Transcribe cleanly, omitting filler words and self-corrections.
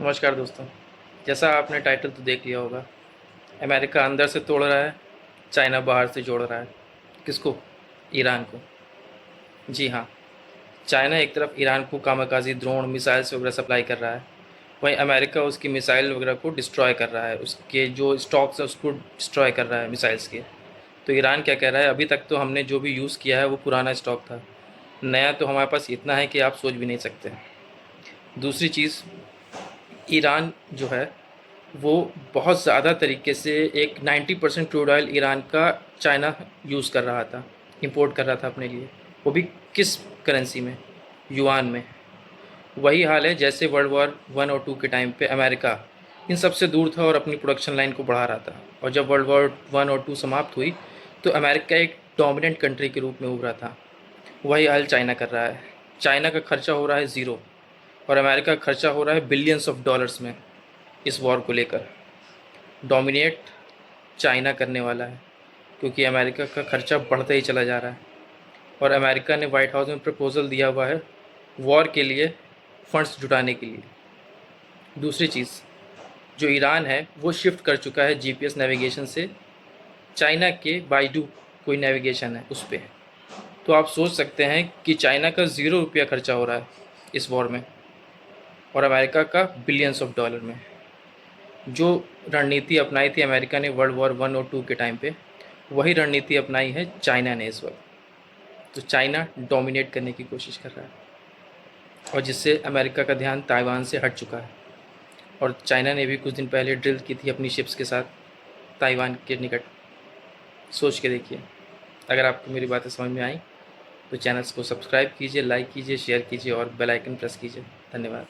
नमस्कार दोस्तों। जैसा आपने टाइटल तो देख लिया होगा, अमेरिका अंदर से तोड़ रहा है, चाइना बाहर से जोड़ रहा है। किसको? ईरान को। जी हाँ, चाइना एक तरफ ईरान को कामाकाजी ड्रोन मिसाइल्स वगैरह सप्लाई कर रहा है, वहीं अमेरिका उसकी मिसाइल वगैरह को डिस्ट्रॉय कर रहा है, उसके जो स्टॉक्स है उसको डिस्ट्रॉय कर रहा है मिसाइल्स के। तो ईरान क्या कह रहा है, अभी तक तो हमने जो भी यूज़ किया है वो पुराना स्टॉक था, नया तो हमारे पास इतना है कि आप सोच भी नहीं सकते। दूसरी चीज़, ईरान जो है वो बहुत ज़्यादा तरीके से एक 90% क्रूड ऑयल ईरान का चाइना यूज़ कर रहा था, इंपोर्ट कर रहा था अपने लिए। वो भी किस करेंसी में? युआन में। वही हाल है जैसे वर्ल्ड वॉर वन और टू के टाइम पे अमेरिका इन सबसे दूर था और अपनी प्रोडक्शन लाइन को बढ़ा रहा था, और जब वर्ल्ड वॉर वन और टू समाप्त हुई तो अमेरिका एक डोमिनेंट कंट्री के रूप में उभरा था। वही हाल चाइना कर रहा है। चाइना का खर्चा हो रहा है ज़ीरो, और अमेरिका का खर्चा हो रहा है बिलियंस ऑफ डॉलर्स में इस वॉर को लेकर। डोमिनेट चाइना करने वाला है, क्योंकि अमेरिका का खर्चा बढ़ता ही चला जा रहा है, और अमेरिका ने वाइट हाउस में प्रपोज़ल दिया हुआ है वॉर के लिए फंड्स जुटाने के लिए। दूसरी चीज़, जो ईरान है वो शिफ्ट कर चुका है जीपीएस नेविगेशन से चाइना के बाइडू, कोई नेविगेशन है उस पर। तो आप सोच सकते हैं कि चाइना का ₹0 खर्चा हो रहा है इस वॉर में, और अमेरिका का बिलियंस ऑफ डॉलर में। जो रणनीति अपनाई थी अमेरिका ने वर्ल्ड वॉर वन और टू के टाइम पे, वही रणनीति अपनाई है चाइना ने इस वक्त। तो चाइना डोमिनेट करने की कोशिश कर रहा है, और जिससे अमेरिका का ध्यान ताइवान से हट चुका है। और चाइना ने भी कुछ दिन पहले ड्रिल की थी अपनी शिप्स के साथ ताइवान के निकट। सोच के देखिए। अगर आपको मेरी बातें समझ में आई तो चैनल्स को सब्सक्राइब कीजिए, लाइक कीजिए, शेयर कीजिए और बेल आइकन प्रेस कीजिए। धन्यवाद।